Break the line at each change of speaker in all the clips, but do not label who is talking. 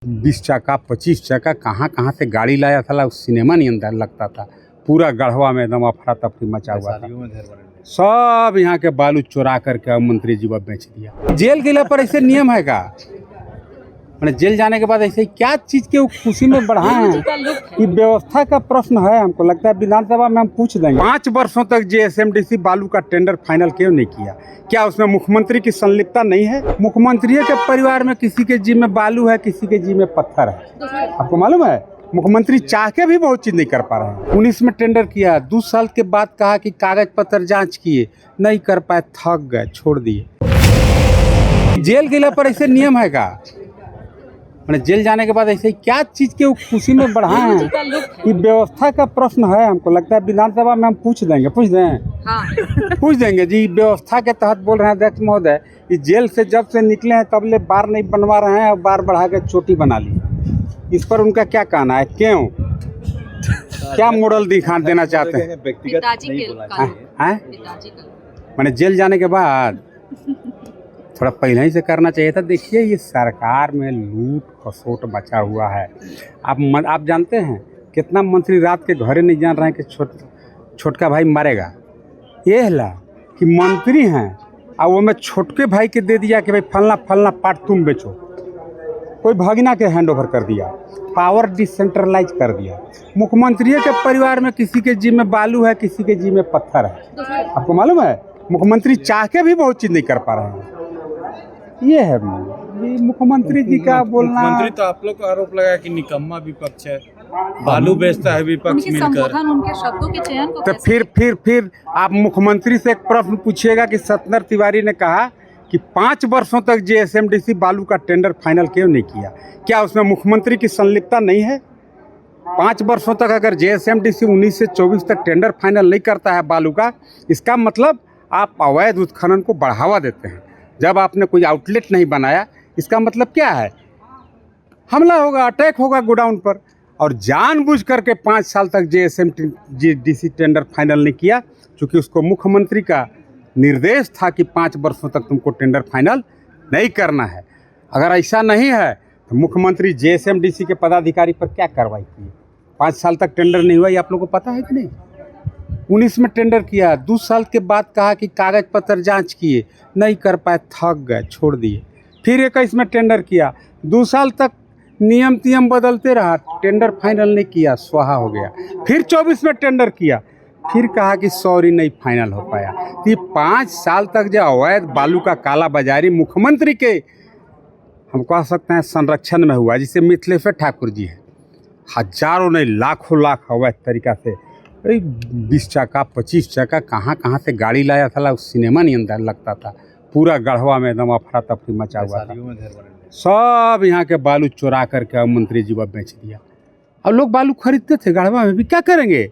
20 चक्का 25 चक्का कहाँ कहाँ से गाड़ी लाया था, उस सिनेमा नहीं अंदर लगता था। पूरा गढ़वा में एकदम अफरा तफरी मचा हुआ था। सब यहाँ के बालू चुरा करके मंत्री जी को बेच दिया। जेल गेला पर ऐसे नियम है का? मैंने जेल जाने के बाद ऐसे क्या चीज़ के खुशी में बढ़ाए हैं? ये व्यवस्था का प्रश्न है। हमको लगता है विधानसभा में हम पूछ देंगे। 5 वर्षों तक जेएसएमडीसी बालू का टेंडर फाइनल क्यों नहीं किया? क्या उसमें मुख्यमंत्री की संलिप्तता नहीं है? मुख्यमंत्री के परिवार में किसी के जी में बालू है, किसी के जी में पत्थर है। आपको मालूम है मुख्यमंत्री चाह के भी बहुत चीज़ नहीं कर पा रहे हैं। 19 में टेंडर किया, 2 साल के बाद कहा कि कागज पत्र जाँच किए, नहीं कर पाए, थक गए, छोड़ दिए। जेल गेला पर ऐसे नियम है का? मैंने जेल जाने के बाद ऐसे क्या चीज़ के खुशी में बढ़ाए हैं? ये व्यवस्था का प्रश्न है। हमको लगता है विधानसभा में हम पूछ देंगे। पूछ दें? हाँ। पूछ देंगे जी। व्यवस्था के तहत बोल रहे हैं अध्यक्ष महोदय, ये जेल से जब से निकले हैं तब ले बार नहीं बनवा रहे हैं और बार बढ़ा के चोटी बना ली। इस पर उनका क्या कहना है? क्यों, क्या मॉडल दिखा देना चाहते हैं? मैंने जेल जाने के बाद थोड़ा पहले ही से करना चाहिए था। देखिए ये सरकार में लूट खसोट मचा हुआ है। आप जानते हैं कितना मंत्री रात के घरे नहीं जान रहे हैं कि छोटका भाई मरेगा। ये ला कि मंत्री हैं और वो मैं छोटके भाई के दे दिया कि भाई फलना फलना पार्ट तुम बेचो। कोई भगना के हैंड ओवर कर दिया, पावर डिसेंट्रलाइज कर दिया। मुख्यमंत्री के परिवार में किसी के जी में बालू है, किसी के जी में पत्थर है। आपको मालूम है मुख्यमंत्री चाह के भी बहुत चीज़ नहीं कर पा रहे हैं। ये है मुख्यमंत्री जी का बोलना।
मुख्यमंत्री तो आप लोग का आरोप लगाया कि निकम्मा विपक्ष है, बालू बेचता है विपक्ष मिलकर।
उनके शब्दों के चयन को
तो फिर आप मुख्यमंत्री से एक प्रश्न पूछिएगा कि सत्येंद्र तिवारी ने कहा कि 5 वर्षों तक जेएसएमडीसी बालू का टेंडर फाइनल क्यों नहीं किया? क्या उसमें मुख्यमंत्री की संलिप्तता नहीं है? 5 वर्षों तक अगर जेएसएमडीसी 19 से 24 तक टेंडर फाइनल नहीं करता है बालू का, इसका मतलब आप अवैध उत्खनन को बढ़ावा देते हैं। जब आपने कोई आउटलेट नहीं बनाया, इसका मतलब क्या है? हमला होगा, अटैक होगा गोडाउन पर। और जानबूझ करके 5 साल तक जेएसएमडीसी टेंडर फाइनल नहीं किया, क्योंकि उसको मुख्यमंत्री का निर्देश था कि 5 वर्षों तक तुमको टेंडर फाइनल नहीं करना है। अगर ऐसा नहीं है तो मुख्यमंत्री जेएसएमडीसी के पदाधिकारी पर क्या कार्रवाई की? 5 साल तक टेंडर नहीं हुआ, ये आप लोगों को पता है कि नहीं? 19 में टेंडर किया, 2 साल के बाद कहा कि कागज पत्र जांच किए, नहीं कर पाए, थक गए, छोड़ दिए। फिर 21 में टेंडर किया, 2 साल तक नियम बदलते रहा, टेंडर फाइनल नहीं किया, स्वाहा हो गया। फिर 24 में टेंडर किया, फिर कहा कि सॉरी नहीं फाइनल हो पाया। तो ये 5 साल तक जो अवैध बालू का काला बाजारी मुख्यमंत्री के, हम कह सकते हैं, संरक्षण में हुआ, जिसे मिथिलेश्वर ठाकुर जी है। हजारों नहीं लाखों लाख अवैध तरीका से 20 चक्का 25 चक्का कहाँ कहाँ से गाड़ी लाया था, उस सिनेमा नहीं अंदर लगता था। पूरा गढ़वा में एकदम अफरा तफरी मचा हुआ था। सब यहाँ के बालू चुरा करके मंत्री जी को बेच दिया। अब लोग बालू खरीदते थे गढ़वा में भी, क्या करेंगे?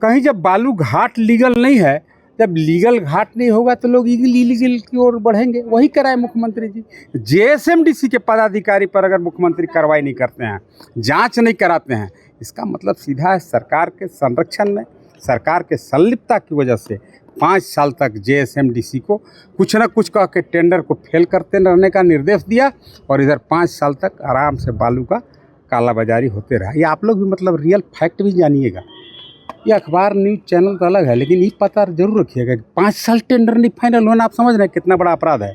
कहीं जब बालू घाट लीगल नहीं है, जब लीगल घाट नहीं होगा तो लोग इलीगल की ओर बढ़ेंगे। वही कराए मुख्यमंत्री जी। जेएसएमडीसी के पदाधिकारी पर अगर मुख्यमंत्री कार्रवाई नहीं करते हैं, जांच नहीं कराते हैं, इसका मतलब सीधा है सरकार के संरक्षण में, सरकार के संलिप्तता की वजह से 5 साल तक जेएसएमडीसी को कुछ न कुछ कह के टेंडर को फेल करते रहने का निर्देश दिया, और इधर 5 साल तक आराम से बालू का कालाबाजारी होते रहा। ये आप लोग भी मतलब रियल फैक्ट भी जानिएगा। ये अखबार न्यूज़ चैनल तो अलग है, लेकिन ये पता जरूर रखिएगा कि 5 साल टेंडर नहीं फाइनल होना, आप समझ रहे हैं कितना बड़ा अपराध है।